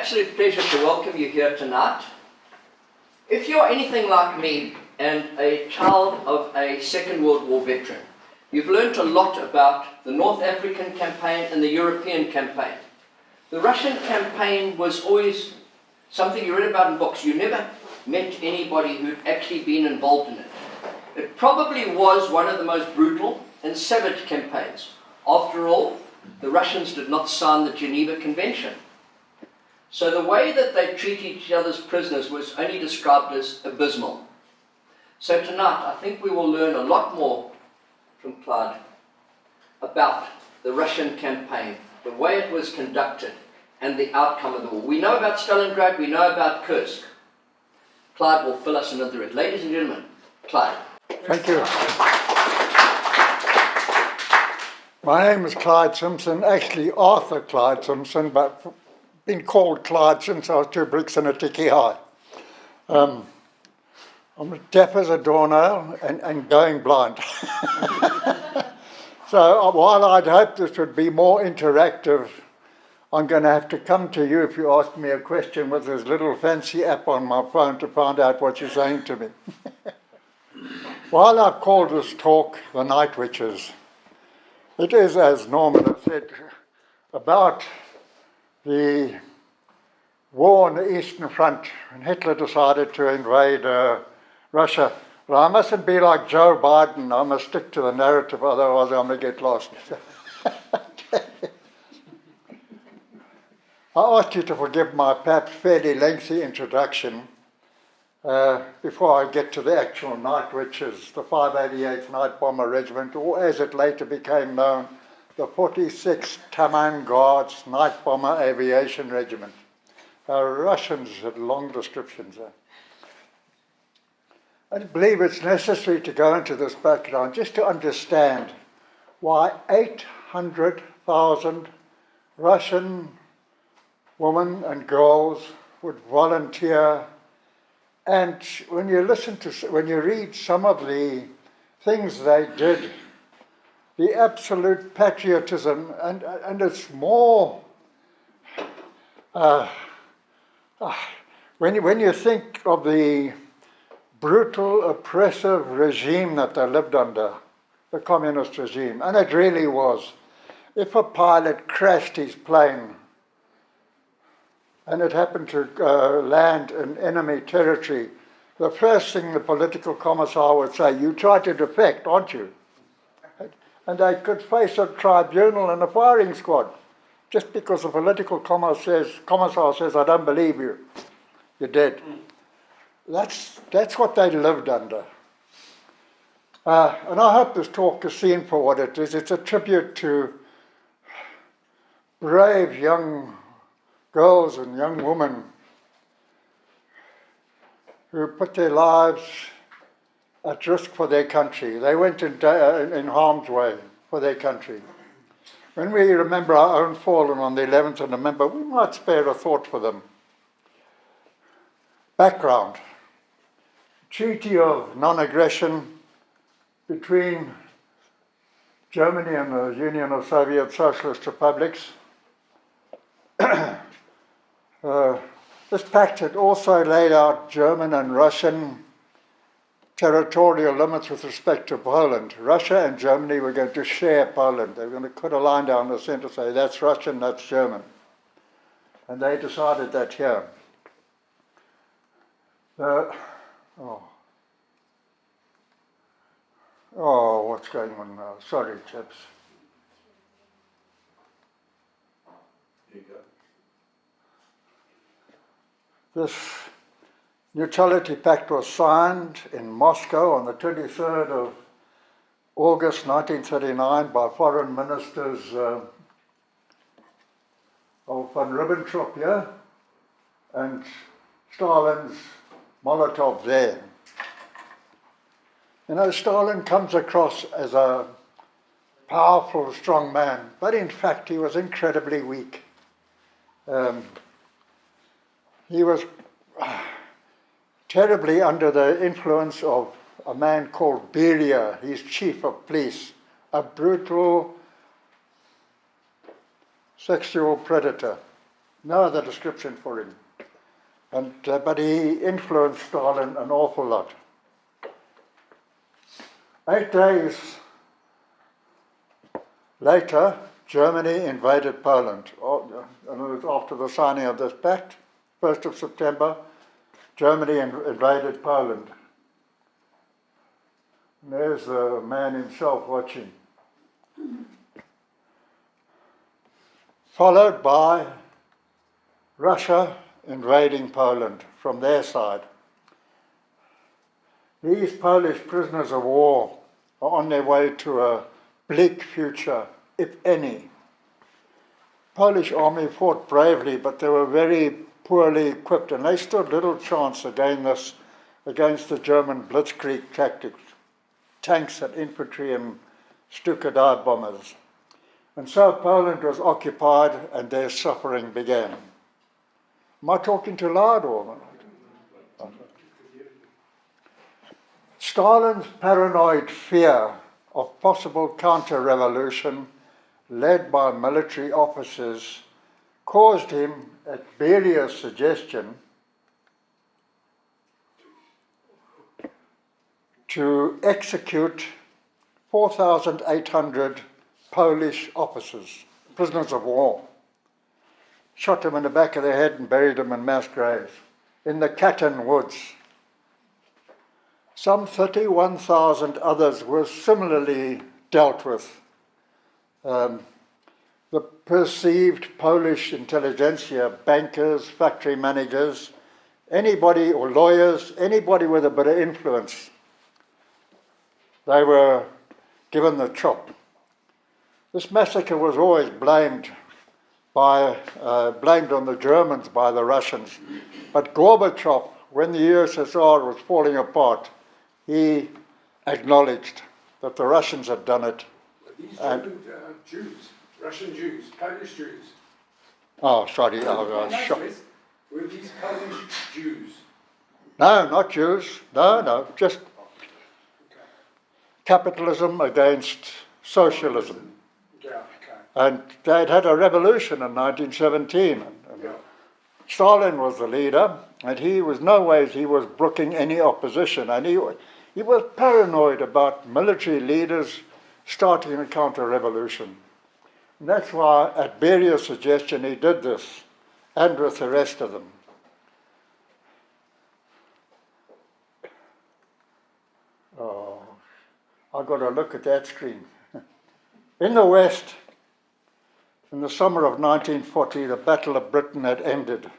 absolute pleasure to welcome you here tonight. If you're anything like me and a child of a Second World War veteran, you've learnt a lot about the North African campaign and the European campaign. The Russian campaign was always something you read about in books. You never met anybody who'd actually been involved in it. It probably was one of the most brutal and savage campaigns. After all, the Russians did not sign the Geneva Convention. So the way that they treated each other's prisoners was only described as abysmal. So tonight, I think we will learn a lot more from Clyde about the Russian campaign, the way it was conducted, and the outcome of the war. We know about Stalingrad, we know about Kursk. Clyde will fill us in with the rest. Ladies and gentlemen, Clyde. Thank you. My name is Clyde Simpson, actually Arthur Clyde Simpson, but been called Clyde since I was 2 bricks and a ticky high. I'm deaf as a doornail and going blind. So while I'd hoped this would be more interactive, I'm going to have to come to you if you ask me a question with this little fancy app on my phone to find out what you're saying to me. While I've called this talk The Night Witches, it is, as Norman has said, about the war on the Eastern Front when Hitler decided to invade Russia. But I mustn't be like Joe Biden. I must stick to the narrative, otherwise I'm going to get lost. I ask you to forgive my perhaps fairly lengthy introduction before I get to the actual Night Witches, the 588th Night Bomber Regiment, or as it later became known, the 46th Taman Guards Night Bomber Aviation Regiment. Russians had long descriptions there. I believe it's necessary to go into this background just to understand why 800,000 Russian women and girls would volunteer. And when you read some of the things they did, the absolute patriotism, and it's more, when you think of the brutal, oppressive regime that they lived under, the communist regime, and it really was. If a pilot crashed his plane and it happened to land in enemy territory, the first thing the political commissar would say, "You try to defect, aren't you?" And they could face a tribunal and a firing squad just because the political commissar says, "I don't believe you, you're dead." That's what they lived under. And I hope this talk is seen for what it is. It's a tribute to brave young girls and young women who put their lives at risk for their country. They went in harm's way for their country. When we remember our own fallen on the 11th of November, we might spare a thought for them. Background. Treaty of non-aggression between Germany and the Union of Soviet Socialist Republics. This pact had also laid out German and Russian territorial limits with respect to Poland. Russia and Germany were going to share Poland. They were going to put a line down the center, say that's Russian, that's German. And they decided that here. What's going on now? Sorry, chaps. Here you go. This Neutrality Pact was signed in Moscow on the 23rd of August 1939 by foreign ministers of von Ribbentrop here and Stalin's Molotov there. You know, Stalin comes across as a powerful, strong man, but in fact he was incredibly weak. He was terribly under the influence of a man called Beria, his chief of police, a brutal sexual predator. no other description for him. But he influenced Stalin an awful lot. 8 days later, Germany invaded Poland. And it was after the signing of this pact, 1st of September, Germany invaded Poland. And there's the man himself watching. Followed by Russia invading Poland from their side. These Polish prisoners of war are on their way to a bleak future, if any. Polish army fought bravely, but they were very poorly equipped, and they stood little chance against the German blitzkrieg tactics, tanks and infantry and Stuka dive bombers. And so Poland was occupied and their suffering began. Am I talking too loud or not? Stalin's paranoid fear of possible counter-revolution led by military officers caused him, at Beria's suggestion, to execute 4,800 Polish officers, prisoners of war. Shot them in the back of the head and buried them in mass graves in the Katyn woods. Some 31,000 others were similarly dealt with. The perceived Polish intelligentsia, bankers, factory managers, anybody, or lawyers, anybody with a bit of influence, they were given the chop. This massacre was always blamed on the Germans by the Russians. But Gorbachev, when the USSR was falling apart, he acknowledged that the Russians had done it. These German Jews, Russian Jews, Polish Jews. Oh, sorry, I was shocked. Were these Polish Jews? No, not Jews. No, just capitalism against socialism. Yeah, okay. And they'd had a revolution in 1917. Yeah. Stalin was the leader, and he was brooking any opposition. And he was paranoid about military leaders starting a counter-revolution. And that's why, at Beria's suggestion, he did this, and with the rest of them. Oh, I've got to look at that screen. In the West, in the summer of 1940, the Battle of Britain had ended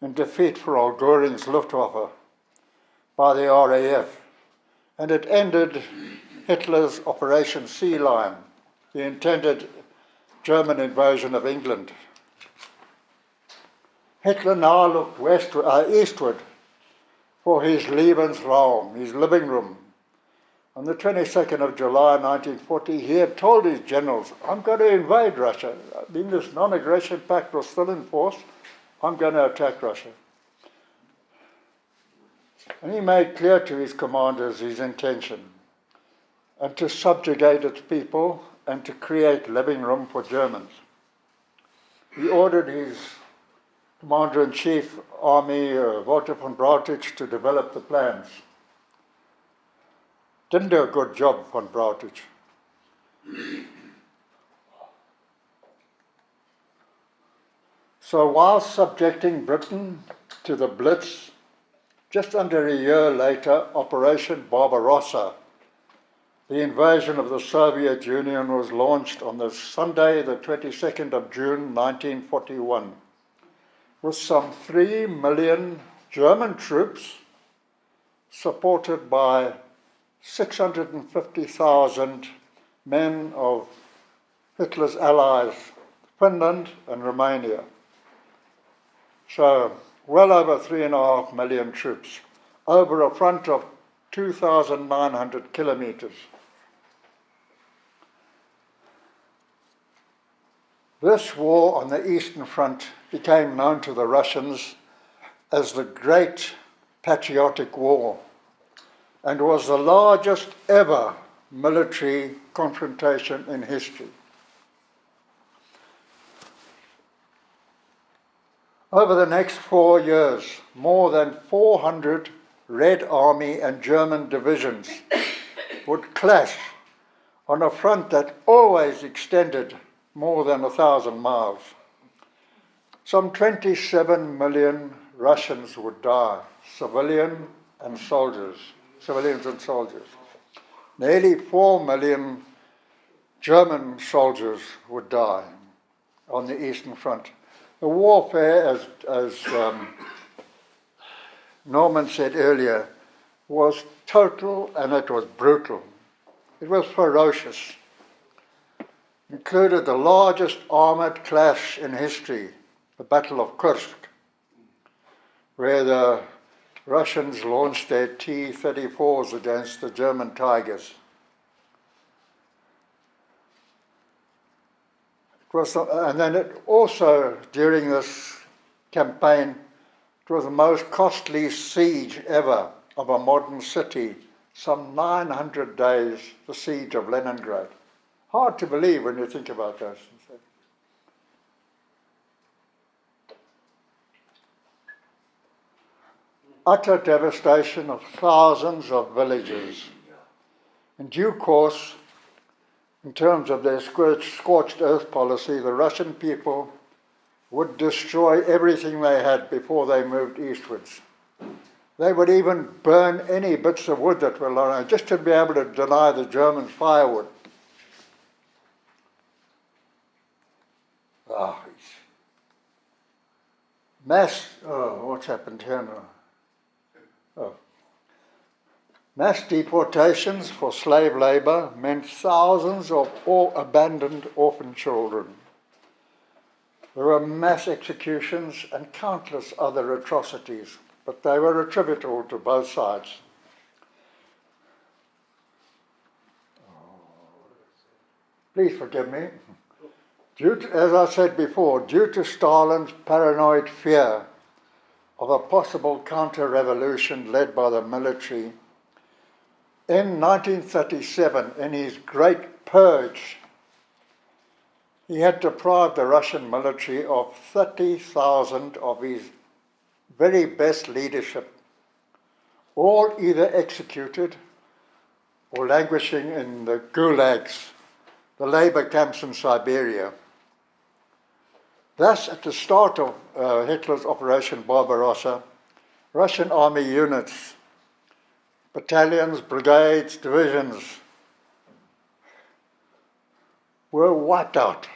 in defeat for Al Goring's Luftwaffe by the RAF, and it ended Hitler's Operation Sea Lion, the intended German invasion of England. Hitler now looked eastward for his Lebensraum, his living room. On the 22nd of July 1940, he had told his generals, I'm going to invade Russia. I mean, this non-aggression pact was still in force. I'm going to attack Russia. And he made clear to his commanders his intention, and to subjugate its people and to create living room for Germans. He ordered his Commander-in-Chief Army, Walter von Brauchitsch, to develop the plans. Didn't do a good job, von Brauchitsch. So while subjecting Britain to the Blitz, just under a year later, Operation Barbarossa, the invasion of the Soviet Union, was launched on the Sunday, the 22nd of June, 1941, with some 3 million German troops, supported by 650,000 men of Hitler's allies, Finland and Romania. So, well over 3.5 million troops, over a front of 2,900 kilometers. This war on the Eastern Front became known to the Russians as the Great Patriotic War, and was the largest ever military confrontation in history. Over the next 4 years, more than 400 Red Army and German divisions would clash on a front that always extended more than 1,000 miles. Some 27 million Russians would die, civilians and soldiers. Nearly 4 million German soldiers would die on the Eastern Front. The warfare, as Norman said earlier, was total and it was brutal. It was ferocious. Included the largest armoured clash in history, the Battle of Kursk, where the Russians launched their T-34s against the German Tigers. And then it also, during this campaign, it was the most costly siege ever of a modern city, some 900 days, the siege of Leningrad. Hard to believe when you think about those things. Utter devastation of thousands of villages. In due course, in terms of their scorched earth policy, the Russian people would destroy everything they had before they moved eastwards. They would even burn any bits of wood that were lying, just to be able to deny the Germans firewood. What's happened here now? Mass deportations for slave labour meant thousands of abandoned orphan children. There were mass executions and countless other atrocities, but they were attributable to both sides. Please forgive me. As I said before, due to Stalin's paranoid fear of a possible counter-revolution led by the military, in 1937, in his Great Purge, he had deprived the Russian military of 30,000 of his very best leadership, all either executed or languishing in the gulags, the labour camps in Siberia. Thus, at the start of Hitler's Operation Barbarossa, Russian army units, battalions, brigades, divisions were wiped out.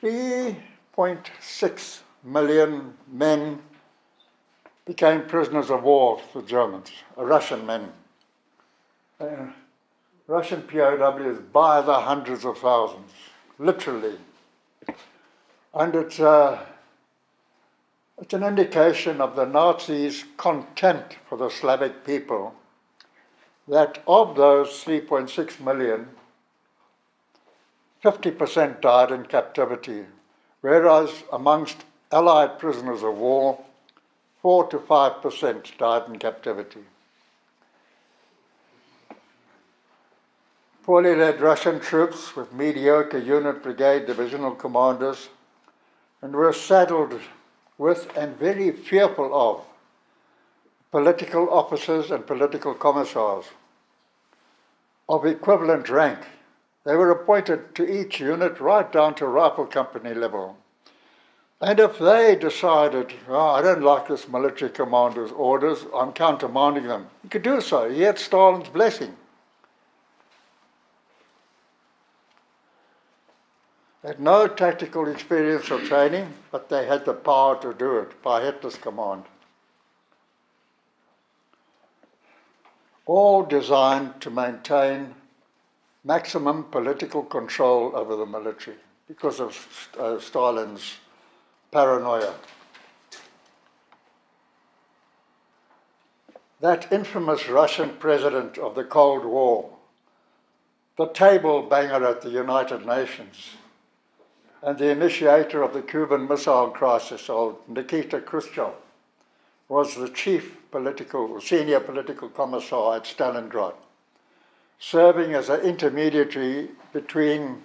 3.6 million men became prisoners of war for the Germans, Russian men. Russian POWs by the hundreds of thousands, literally. And it's an indication of the Nazis' contempt for the Slavic people, that of those 3.6 million, 50% died in captivity, whereas amongst Allied prisoners of war, 4 to 5% died in captivity. Poorly led Russian troops with mediocre unit, brigade, divisional commanders, and were saddled with and very fearful of political officers and political commissars of equivalent rank. They were appointed to each unit right down to rifle company level. And if they decided, I don't like this military commander's orders, I'm countermanding them, he could do so. He had Stalin's blessing. They had no tactical experience or training, but they had the power to do it by Hitler's command. All designed to maintain maximum political control over the military because of Stalin's paranoia. That infamous Russian president of the Cold War, the table banger at the United Nations, and the initiator of the Cuban Missile Crisis, old Nikita Khrushchev, was the senior political commissar at Stalingrad, serving as an intermediary between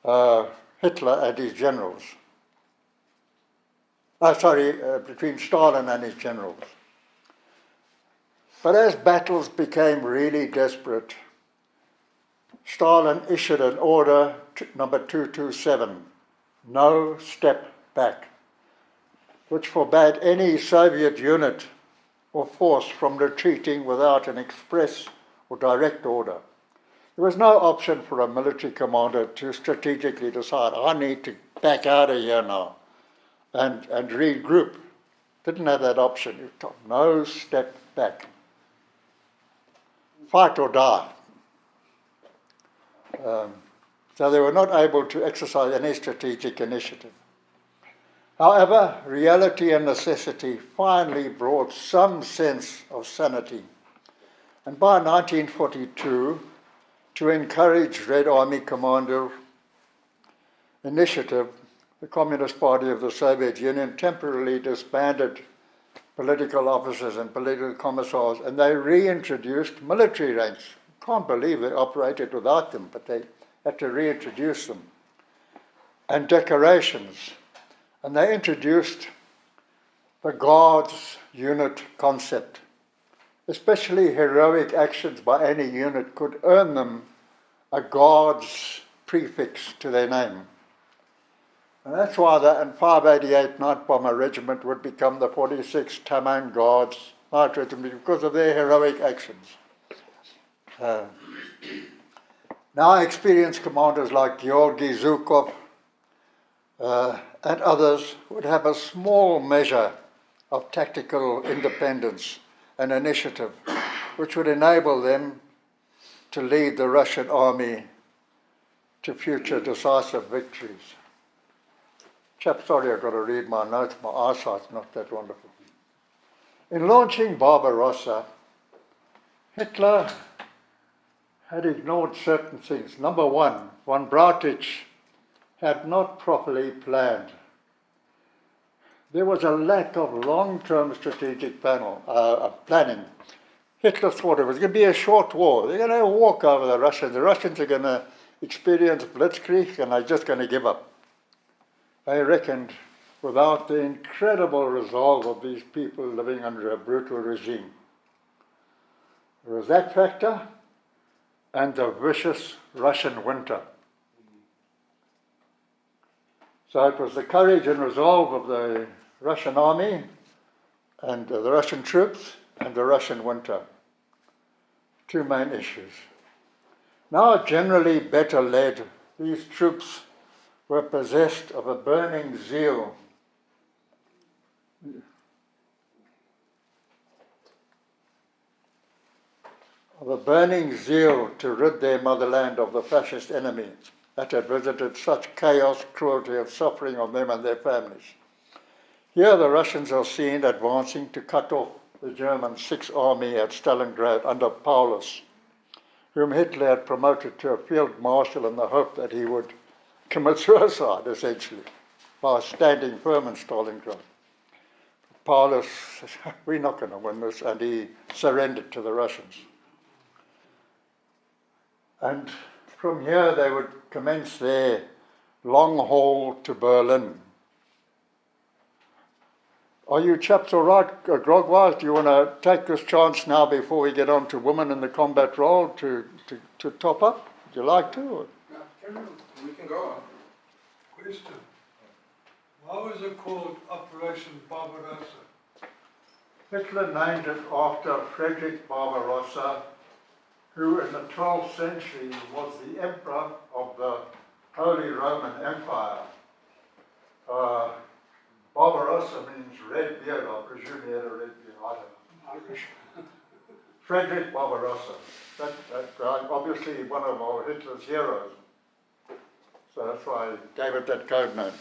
Hitler and his generals. between Stalin and his generals. But as battles became really desperate, Stalin issued an order, number 227, no step back, which forbade any Soviet unit or force from retreating without an express or direct order. There was no option for a military commander to strategically decide, I need to back out of here now and regroup. Didn't have that option. You told no step back. Fight or die. So they were not able to exercise any strategic initiative. However, reality and necessity finally brought some sense of sanity. And by 1942, to encourage Red Army Commander initiative, the Communist Party of the Soviet Union temporarily disbanded political officers and political commissars, and they reintroduced military ranks. Can't believe they operated without them, but they had to reintroduce them. And decorations. And they introduced the Guards unit concept. Especially heroic actions by any unit could earn them a Guards prefix to their name. And that's why the 588 Night Bomber Regiment would become the 46th Tamang Guards Night Regiment because of their heroic actions. Now experienced commanders like Georgy Zhukov and others would have a small measure of tactical independence and initiative, which would enable them to lead the Russian army to future decisive victories. Chap, sorry, I've got to read my notes. My eyesight's not that wonderful. In launching Barbarossa, Hitler had ignored certain things. Number one, von Brauchitsch had not properly planned. There was a lack of long-term strategic planning. Hitler thought it was going to be a short war. They're going to walk over the Russians. The Russians are going to experience blitzkrieg and they're just going to give up. They reckoned without the incredible resolve of these people living under a brutal regime. There was that factor and the vicious Russian winter. So it was the courage and resolve of the Russian army and the Russian troops and the Russian winter. Two main issues. Now generally better led, these troops were possessed of a burning zeal to rid their motherland of the fascist enemy that had visited such chaos, cruelty, and suffering on them and their families. Here the Russians are seen advancing to cut off the German Sixth Army at Stalingrad under Paulus, whom Hitler had promoted to a field marshal in the hope that he would commit suicide, essentially, by standing firm in Stalingrad. Paulus says, we're not going to win this, and he surrendered to the Russians. And from here they would commence their long haul to Berlin. Are you chaps all right, grog-wise? Do you want to take this chance now before we get on to women in the combat role to top up? Would you like to? Or? Yeah, carry on. We can go on. Question. Why was it called Operation Barbarossa? Hitler named it after Frederick Barbarossa, who in the 12th century was the emperor of the Holy Roman Empire. Barbarossa means red beard. I presume he had a red beard. I don't know. Frederick Barbarossa. That guy, obviously one of our Hitler's heroes. So that's why I gave it that code name.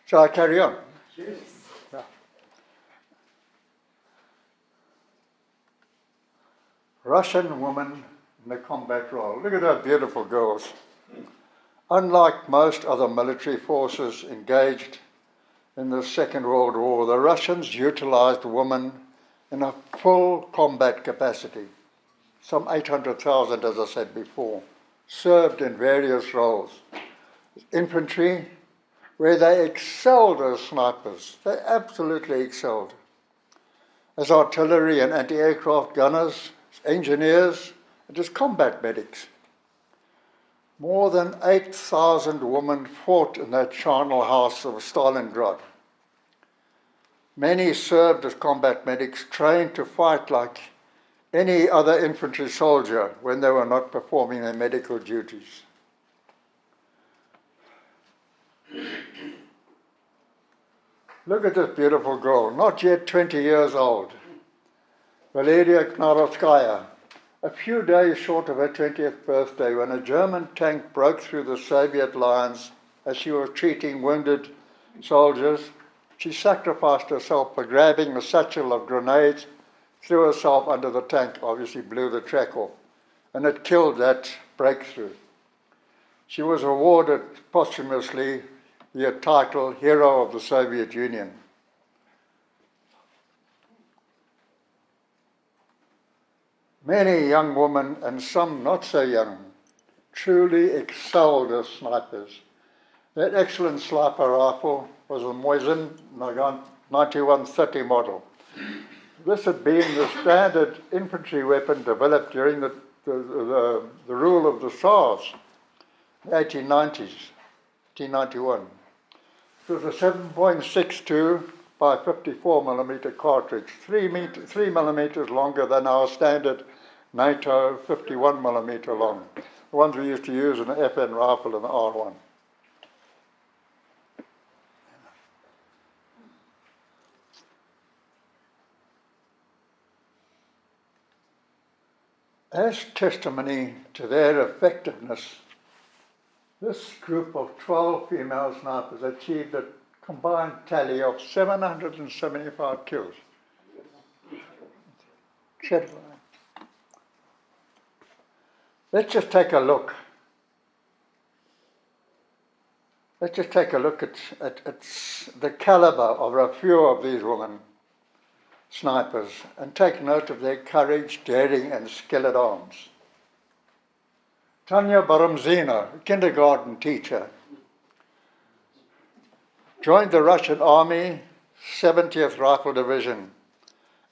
Shall I carry on? Yes. Yeah. Russian woman in the combat role. Look at those beautiful girls. Unlike most other military forces engaged in the Second World War, the Russians utilized women in a full combat capacity. Some 800,000, as I said before, served in various roles. infantry, where they excelled as snipers. They absolutely excelled. As artillery and anti-aircraft gunners, as engineers, and as combat medics. More than 8,000 women fought in that charnel house of Stalingrad. Many served as combat medics, trained to fight like any other infantry soldier when they were not performing their medical duties. Look at this beautiful girl, not yet 20 years old, Valeria Knarovskaya, a few days short of her 20th birthday when a German tank broke through the Soviet lines as she was treating wounded soldiers. She sacrificed herself by grabbing a satchel of grenades, threw herself under the tank, obviously blew the track off, and it killed that breakthrough. She was awarded posthumously the title Hero of the Soviet Union. Many young women, and some not so young, truly excelled as snipers. That excellent sniper rifle was a Mosin 9130 model. This had been the standard infantry weapon developed during the rule of the Tsars, the 1890s, 1891. It was a 7.62 by 54 millimeter cartridge, 3 millimeters longer than our standard NATO 51 millimeter long, the ones we used to use in the FN rifle and the R1. As testimony to their effectiveness, this group of 12 female snipers achieved a combined tally of 775 kills. Let's just take a look. Let's just take a look at the caliber of a few of these women snipers and take note of their courage, daring, and skill at arms. Tanya Baramzina, a kindergarten teacher, joined the Russian Army 70th Rifle Division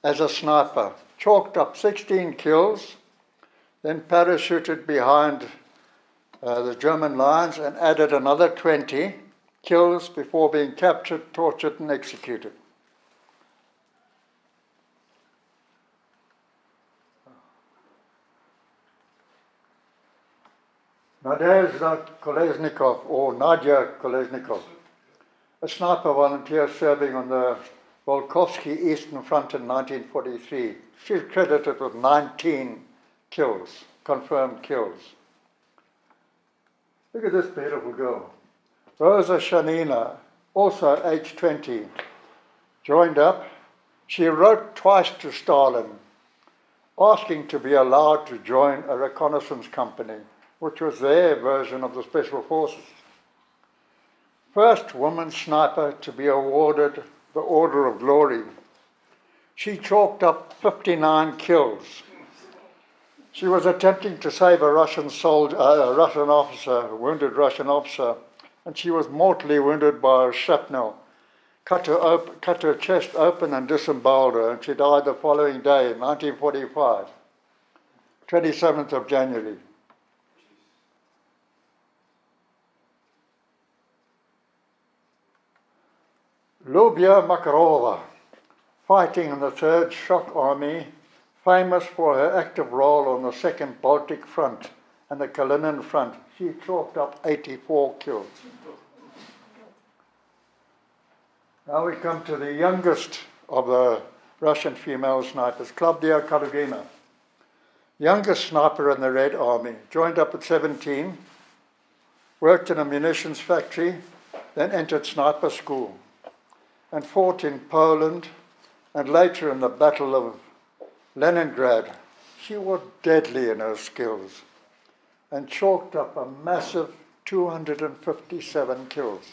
as a sniper, chalked up 16 kills, then parachuted behind the German lines and added another 20 kills before being captured, tortured, and executed. Nadezhda Kolesnikov, or Nadia Kolesnikov, a sniper volunteer serving on the Volkovsky Eastern Front in 1943. She's credited with 19 kills, confirmed kills. Look at this beautiful girl. Rosa Shanina, also age 20, joined up. She wrote twice to Stalin, asking to be allowed to join a reconnaissance company, which was their version of the Special Forces. First woman sniper to be awarded the Order of Glory. She chalked up 59 kills. She was attempting to save a Russian soldier, a wounded Russian officer, and she was mortally wounded by a shrapnel. Cut her chest open and disemboweled her, and she died the following day, 1945, 27th of January. Lubya Makarova, fighting in the 3rd Shock Army, famous for her active role on the 2nd Baltic Front and the Kalinin Front. She chalked up 84 kills. Now we come to the youngest of the Russian female snipers, Klavdia Kalugina, youngest sniper in the Red Army, joined up at 17, worked in a munitions factory, then entered sniper school, and fought in Poland and later in the Battle of Leningrad. She was deadly in her skills and chalked up a massive 257 kills.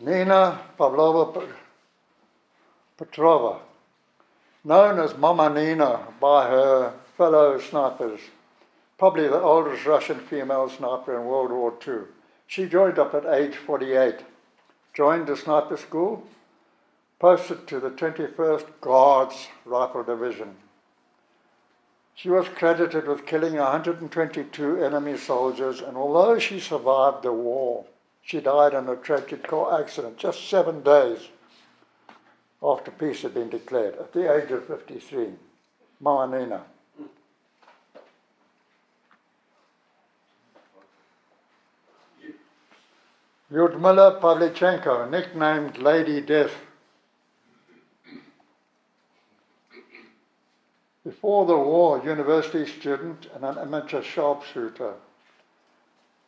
Nina Pavlova Petrova, known as Mama Nina by her fellow snipers, probably the oldest Russian female sniper in World War II. She joined up at age 48, joined the sniper school, posted to the 21st Guards Rifle Division. She was credited with killing 122 enemy soldiers, and although she survived the war, she died in a tragic car accident just 7 days after peace had been declared, at the age of 53. Mama Nina. Lyudmila Pavlichenko, nicknamed Lady Death. Before the war, university student and an amateur sharpshooter.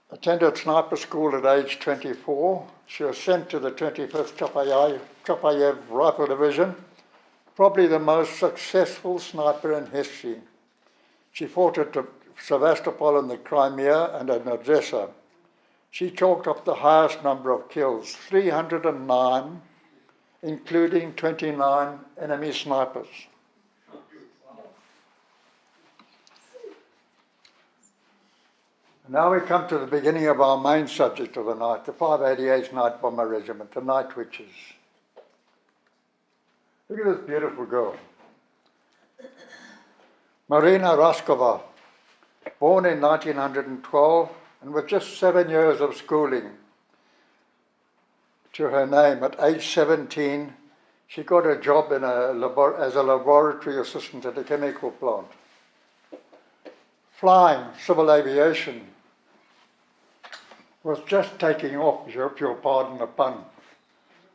Attended sniper school at age 24. She was sent to the 25th Chapayev Rifle Division, probably the most successful sniper in history. She fought at Sevastopol in the Crimea and at Odessa. She chalked up the highest number of kills, 309, including 29 enemy snipers. Now we come to the beginning of our main subject of the night, the 588th Night Bomber Regiment, the Night Witches. Look at this beautiful girl. Marina Raskova, born in 1912 and with just 7 years of schooling to her name. At age 17, she got a job in as a laboratory assistant at a chemical plant. Flying, civil aviation, was just taking off, if you'll pardon the pun,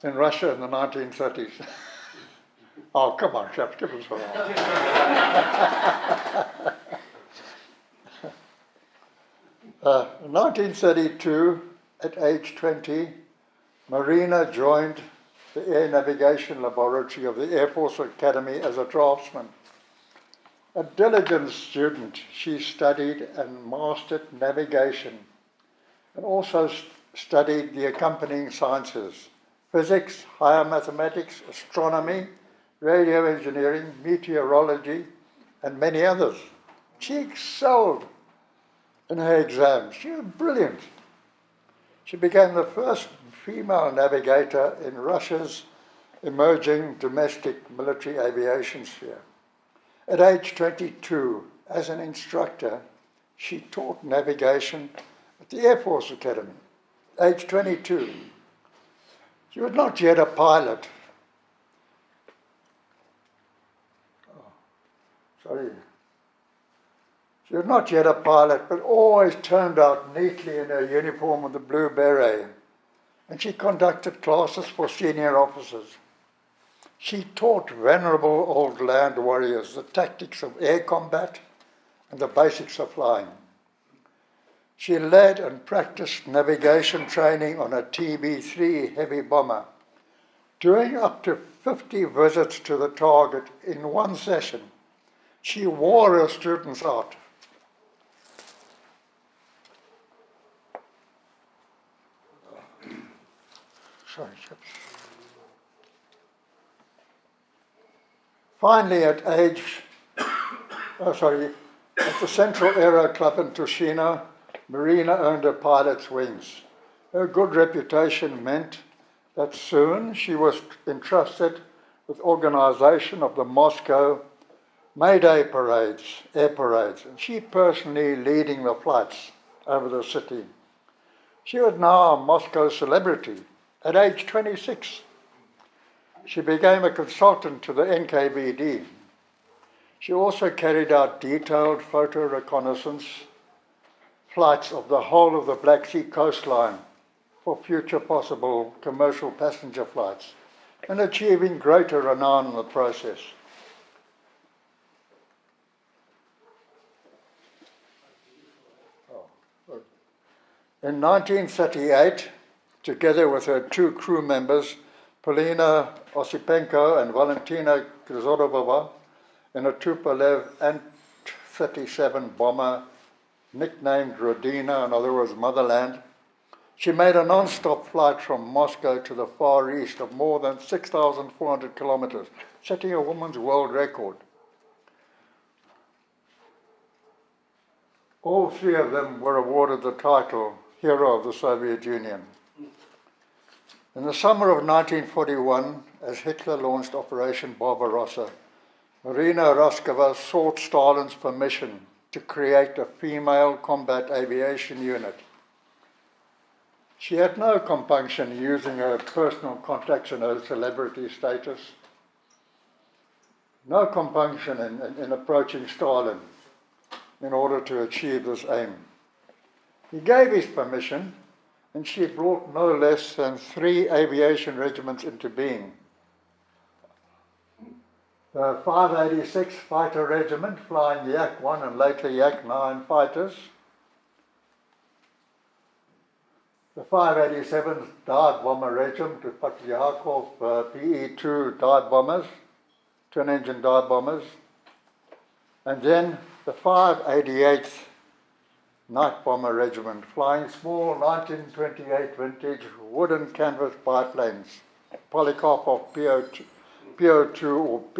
in Russia in the 1930s. Oh, come on, chaps, give us a while. In 1932, at age 20, Marina joined the Air Navigation Laboratory of the Air Force Academy as a draftsman. A diligent student, she studied and mastered navigation and also studied the accompanying sciences: physics, higher mathematics, astronomy, radio engineering, meteorology, and many others. She excelled in her exams. She was brilliant. She became the first female navigator in Russia's emerging domestic military aviation sphere. At age 22, as an instructor, she taught navigation at the Air Force Academy. Age 22. She was not yet a pilot. She was not yet a pilot, but always turned out neatly in her uniform with the blue beret. And she conducted classes for senior officers. She taught venerable old land warriors the tactics of air combat and the basics of flying. She led and practiced navigation training on a TB-3 heavy bomber, doing up to 50 visits to the target in one session. She wore her students out. Finally, at the Central Aero Club in Tushino, Marina earned her pilot's wings. Her good reputation meant that soon she was entrusted with organization of the Moscow May Day parades, air parades, and she personally leading the flights over the city. She was now a Moscow celebrity. At age 26, she became a consultant to the NKVD. She also carried out detailed photo reconnaissance flights of the whole of the Black Sea coastline for future possible commercial passenger flights, and achieving greater renown in the process. In 1938, together with her two crew members, Polina Osipenko and Valentina Kryzorovova, in a Tupolev Ant-37 bomber nicknamed Rodina, in other words, Motherland, She made a non-stop flight from Moscow to the Far East of more than 6,400 kilometers, setting a woman's world record. All three of them were awarded the title Hero of the Soviet Union. In the summer of 1941, as Hitler launched Operation Barbarossa, Marina Roskova sought Stalin's permission to create a female combat aviation unit. She had no compunction in using her personal contacts and her celebrity status, no compunction in approaching Stalin in order to achieve this aim. He gave his permission, and she brought no less than 3 aviation regiments into being. The 586 Fighter Regiment, flying Yak 1 and later Yak 9 fighters. The 587th Night Bomber Regiment with Policarpov P2 dive bombers, twin-engine dive bombers. And then the 588th Night Bomber Regiment, flying small 1928 vintage wooden canvas biplanes, Policarpov P2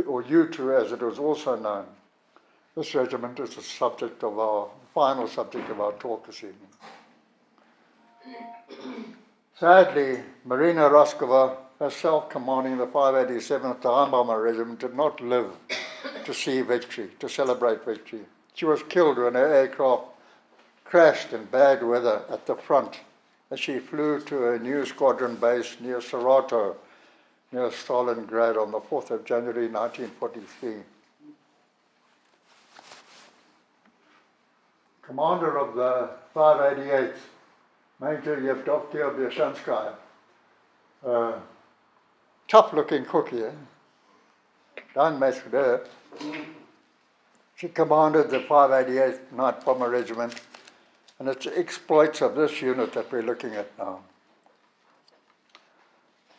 or U2 as it was also known. This regiment is the subject of our final subject of our talk this evening. Sadly, Marina Roskova, herself commanding the 587th Night Bomber Regiment, did not live to see victory, to celebrate victory. She was killed when her aircraft crashed in bad weather at the front as she flew to her new squadron base near Sarato, near Stalingrad on the 4th of January 1943. Commander of the 588th, Major Yevdokия Biesanskaya, tough-looking cookie, eh? Don't mess with her. She commanded the 588th Night Bomber Regiment, and it's the exploits of this unit that we're looking at now.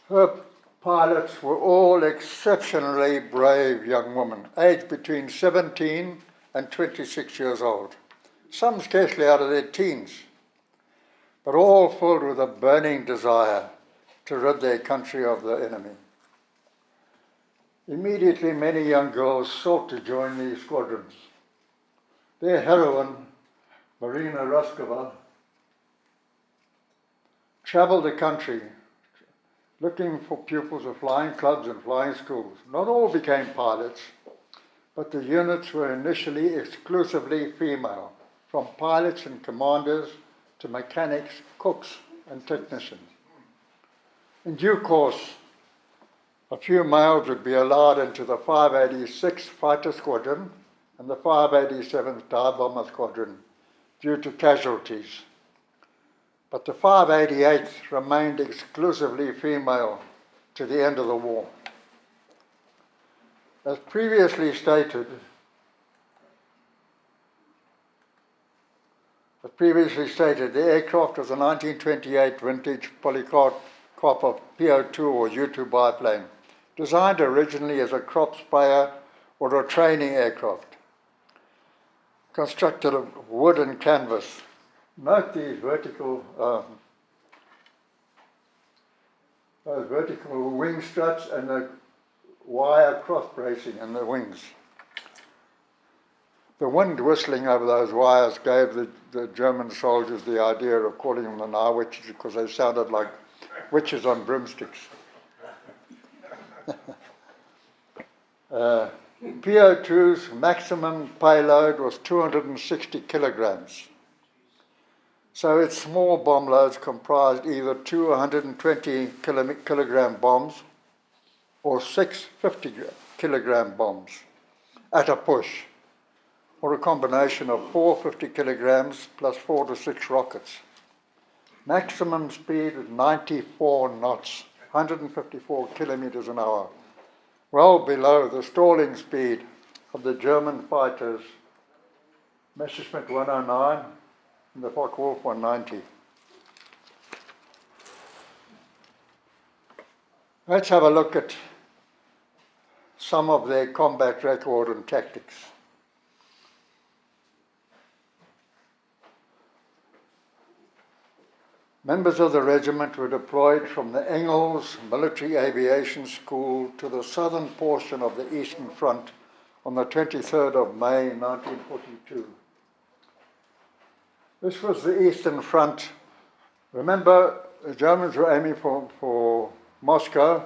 Her pilots were all exceptionally brave young women, aged between 17 and 26 years old, some scarcely out of their teens, but all filled with a burning desire to rid their country of the enemy. Immediately, many young girls sought to join these squadrons. Their heroine, Marina Roskova, traveled the country looking for pupils of flying clubs and flying schools. Not all became pilots, but the units were initially exclusively female, from pilots and commanders to mechanics, cooks, and technicians. In due course, a few males would be allowed into the 586th Fighter Squadron and the 587th Dive Bomber Squadron due to casualties. But the 588th remained exclusively female to the end of the war. As previously stated, the aircraft was a 1928 vintage Policarpov P2 or U2 biplane, designed originally as a crop sprayer or a training aircraft, constructed of wood and canvas. Note these vertical wing struts and the wire cross bracing in the wings. The wind whistling over those wires gave the German soldiers the idea of calling them the Night Witches because they sounded like witches on broomsticks. PO2's maximum payload was 260 kilograms. So its small bomb loads comprised either 2 120 kilogram bombs or 6 50 kilogram bombs at a push, or a combination of 4 50 kilograms plus 4 to 6 rockets. Maximum speed was 94 knots, 154 kilometers an hour, well below the stalling speed of the German fighters Messerschmitt 109 and the Focke-Wulf 190. Let's have a look at some of their combat record and tactics. Members of the regiment were deployed from the Engels Military Aviation School to the southern portion of the Eastern Front on the 23rd of May 1942. This was the Eastern Front. Remember, the Germans were aiming for Moscow,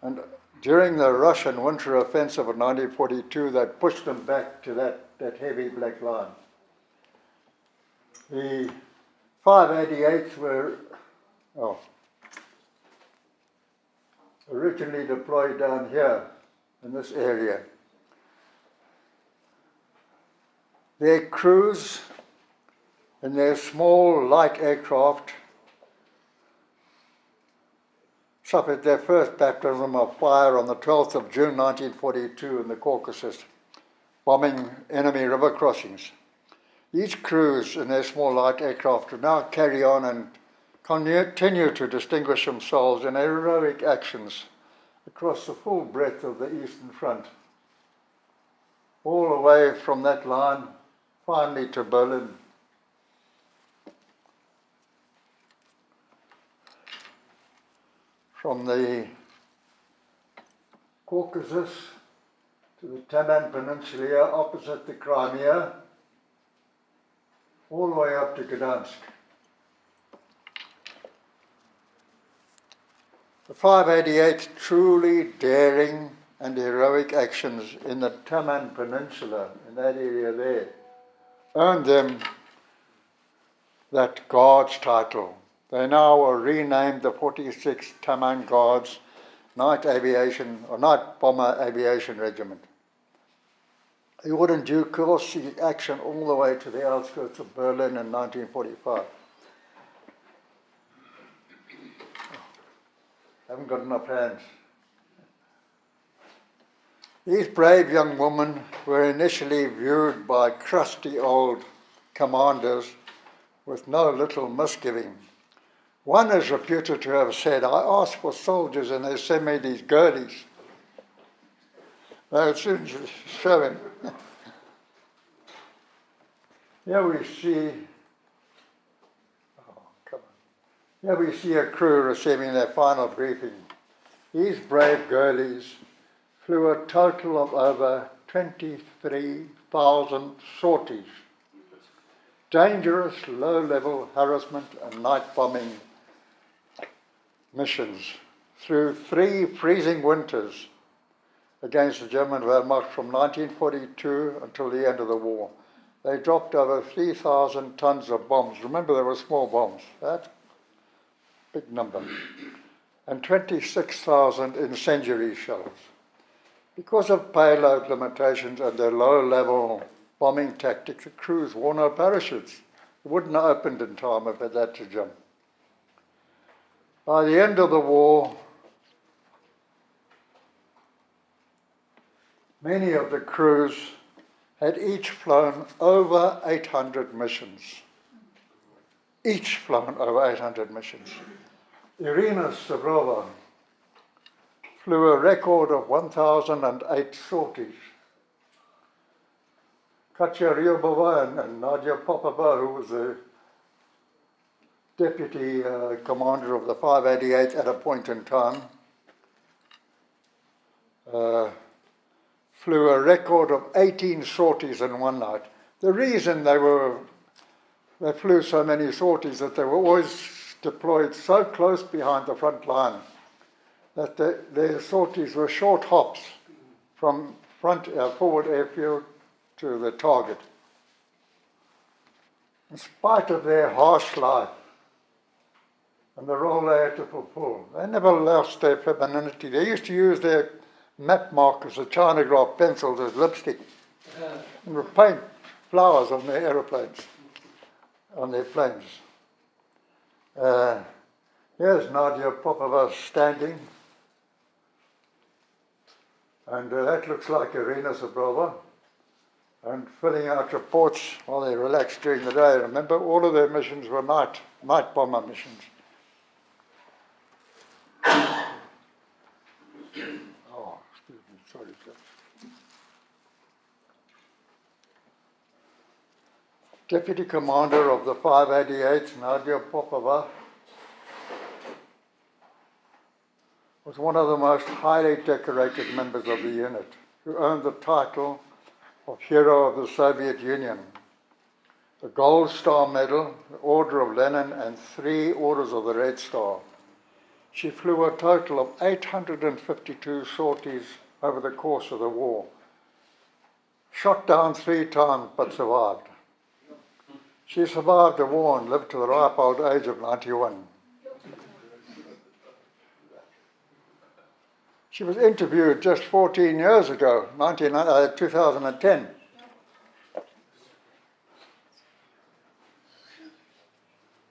and during the Russian winter offensive of 1942, they pushed them back to that heavy black line. The 588s were originally deployed down here in this area. Their crews in their small light aircraft suffered their first baptism of fire on the 12th of June 1942 in the Caucasus, bombing enemy river crossings. These crews in their small light aircraft will now carry on and continue to distinguish themselves in heroic actions across the full breadth of the Eastern Front, all the way from that line finally to Berlin. From the Caucasus to the Taman Peninsula opposite the Crimea, all the way up to Gdansk. The 588's truly daring and heroic actions in the Taman Peninsula, in that area there, earned them that Guards title. They now are renamed the 46th Taman Guards Night Bomber Aviation Regiment. They would in due course see action all the way to the outskirts of Berlin in 1945. Haven't got enough hands. These brave young women were initially viewed by crusty old commanders with no little misgiving. One is reputed to have said, "I asked for soldiers and they sent me these girlies." They'll soon show him. Here we see a crew receiving their final briefing. These brave girlies flew a total of over 23,000 sorties. Dangerous low-level harassment and night bombing missions through 3 freezing winters against the German Wehrmacht from 1942 until the end of the war. They dropped over 3,000 tons of bombs. Remember, they were small bombs. That's a big number. And 26,000 incendiary shells. Because of payload limitations and their low-level bombing tactics, the crews wore no parachutes. It wouldn't have opened in time if they'd had to jump. By the end of the war, many of the crews had each flown over 800 missions. Irina Savrova flew a record of 1,008 sorties. Katya Ryabova and Nadia Popova, who was the deputy commander of the 588 at a point in time, flew a record of 18 sorties in one night. The reason they flew so many sorties that they were always deployed so close behind the front line that their sorties were short hops from forward airfield to the target. In spite of their harsh life and the role they had to fulfill, they never lost their femininity. They used to use their map markers, the China graph pencils, as lipstick, and would paint flowers on their aeroplanes, on their planes. Here's Nadia Popova standing, and that looks like Irina Savrova, and filling out reports while they relaxed during the day. Remember, all of their missions were night bomber missions. Oh, excuse me, sorry, sir. Deputy Commander of the 588, Nadia Popova, was one of the most highly decorated members of the unit, who earned the title of Hero of the Soviet Union, the Gold Star Medal, the Order of Lenin, and 3 Orders of the Red Star. She flew a total of 852 sorties over the course of the war. Shot down 3 times, but survived. She survived the war and lived to the ripe old age of 91. She was interviewed just 14 years ago, 2010.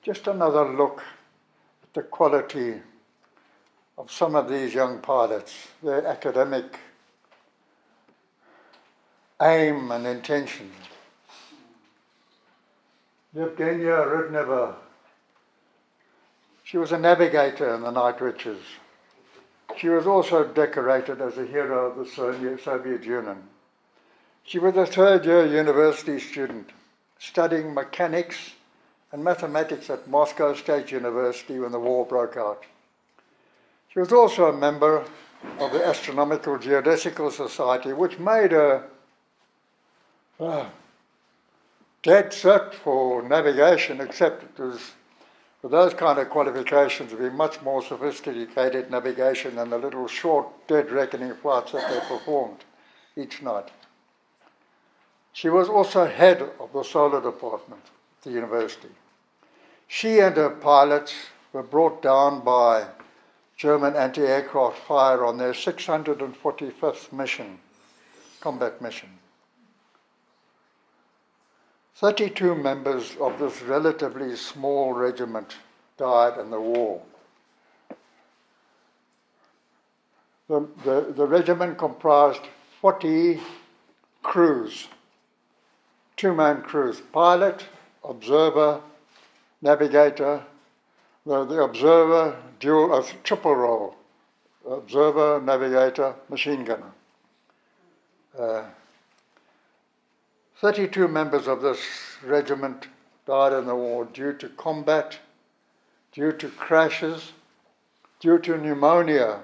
Just another look at the quality of some of these young pilots, their academic aim and intention. Yevgenia Rudneva, she was a navigator in the Night Witches. She was also decorated as a hero of the Soviet Union. She was a 3rd-year university student, studying mechanics and mathematics at Moscow State University when the war broke out. She was also a member of the Astronomical Geodesical Society, which made her dead set for navigation, except it was, with those kind of qualifications, it would be much more sophisticated navigation than the little short dead reckoning flights that they performed each night. She was also head of the solar department at the university. She and her pilots were brought down by German anti-aircraft fire on their 645th mission, combat mission. 32 members of this relatively small regiment died in the war. The regiment comprised 40 crews, 2-man crews, pilot, observer, navigator, the observer, triple role, observer, navigator, machine gunner. 32 members of this regiment died in the war due to combat, due to crashes, due to pneumonia,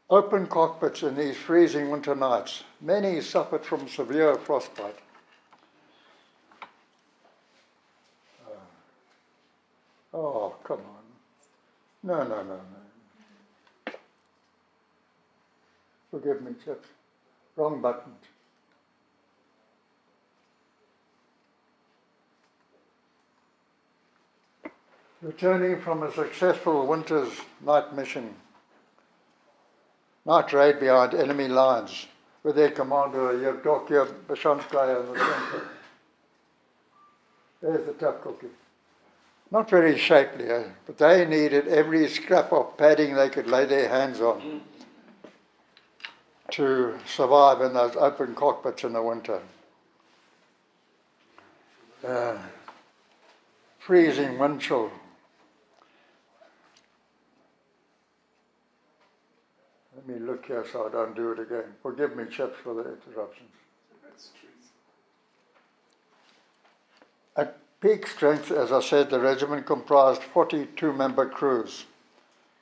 open cockpits in these freezing winter nights. Many suffered from severe frostbite. Oh, come on. No. Forgive me, chaps. Wrong button. Returning from a successful winter's night mission, night raid behind enemy lines, with their commander Yevdokia Bashanskaya in the center. There's the tough cookie. Not very shapely, but they needed every scrap of padding they could lay their hands on to survive in those open cockpits in the winter. Freezing wind chill. Let me look here so I don't do it again. Forgive me, chaps, for the interruptions. At peak strength, as I said, the regiment comprised 42-member crews,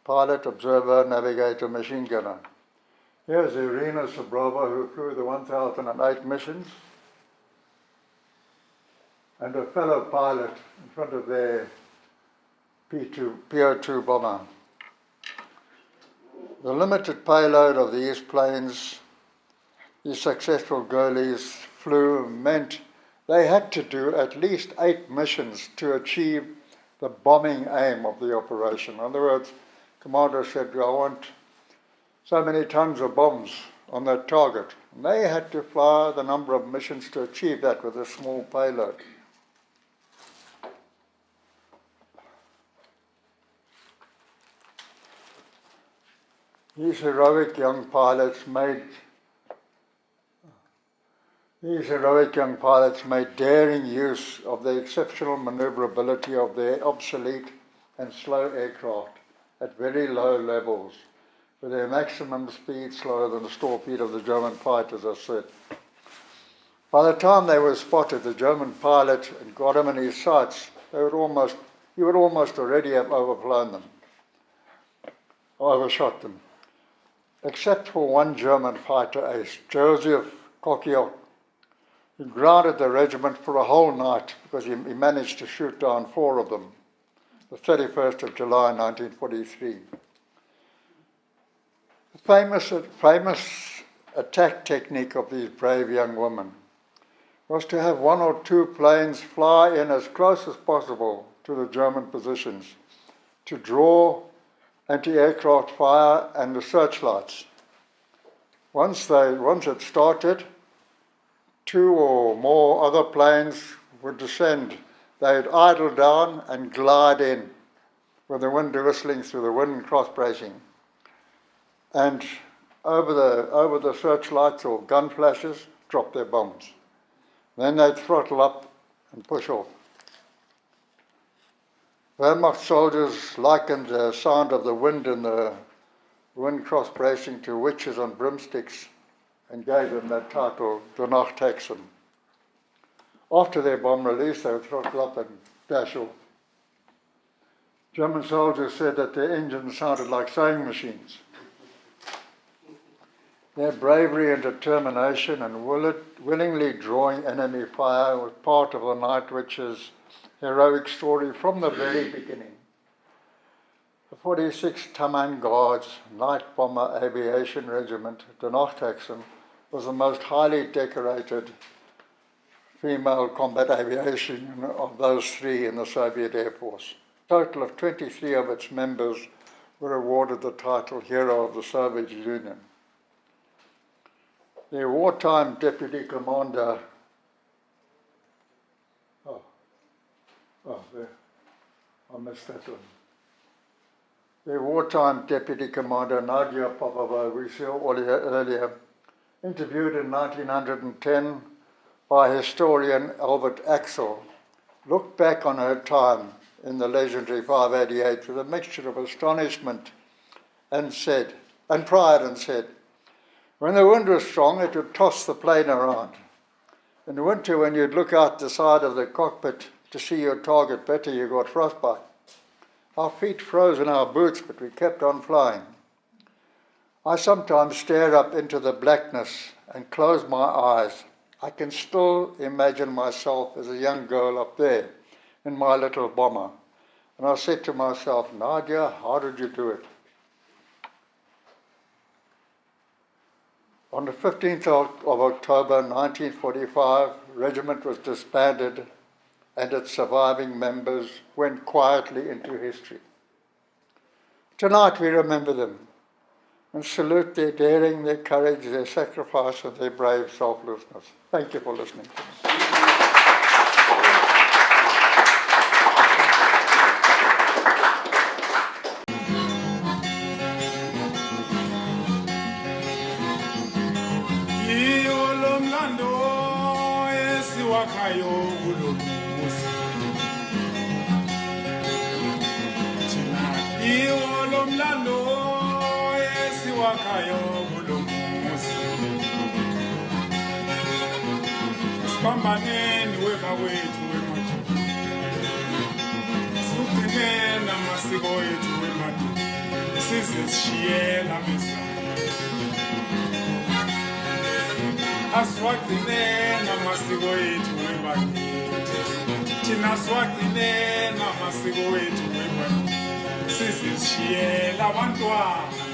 pilot, observer, navigator, machine gunner. Here's Irina Sabrova, who flew the 1008 missions, and a fellow pilot in front of their PO2 bomber. The limited payload of these planes, these successful girlies flew, meant they had to do at least 8 missions to achieve the bombing aim of the operation. In other words, commander said, I want so many tons of bombs on that target. And they had to fly the number of missions to achieve that with a small payload. These heroic young pilots made daring use of the exceptional maneuverability of their obsolete and slow aircraft at very low levels, with their maximum speed slower than the store speed of the German fighters, as I said. By the time they were spotted, the German pilot and got him in his sights, he would almost already have overflown them. overshot them. Except for one German fighter ace, Joseph Kokiok. He grounded the regiment for a whole night because he managed to shoot down 4 of them, the 31st of July 1943. The famous attack technique of these brave young women was to have 1 or 2 planes fly in as close as possible to the German positions to draw anti-aircraft fire and the searchlights. Once it started, 2 or more other planes would descend. They'd idle down and glide in with the wind whistling through the wind cross bracing. And over the searchlights or gun flashes, drop their bombs. Then they'd throttle up and push off. Wehrmacht soldiers likened the sound of the wind in the wind cross bracing to witches on broomsticks and gave them that title, the Nachthexen. After their bomb release, they would throttle up and dash off. German soldiers said that their engines sounded like sewing machines. Their bravery and determination and willingly drawing enemy fire was part of the Night Witch's heroic story from the very beginning. The 46th Taman Guards Night Bomber Aviation Regiment, the Nachthexen, was the most highly decorated female combat aviation of those 3 in the Soviet Air Force. A total of 23 of its members were awarded the title Hero of the Soviet Union. Their wartime deputy commander, I missed that one. Their wartime deputy commander, Nadia Popova, we saw earlier, interviewed in 1910 by historian Albert Axel, looked back on her time in the legendary 588 with a mixture of astonishment and pride and said, when the wind was strong, it would toss the plane around. In the winter, when you'd look out the side of the cockpit to see your target better, you got frostbite. Our feet froze in our boots, but we kept on flying. I sometimes stare up into the blackness and close my eyes. I can still imagine myself as a young girl up there in my little bomber. And I said to myself, Nadia, how did you do it? On the 15th of October 1945, the regiment was disbanded and its surviving members went quietly into history. Tonight we remember them and salute their daring, their courage, their sacrifice and their brave selflessness. Thank you for listening to me. Sibambaneni wemawethu wemaduku, sigcineni amasiko ethu wemaduku, size sishiyela misa. Asiwagcineni amasiko ethu wemaduku, thina siwagcineni amasiko ethu wemaduku, size sishiyela abantwana.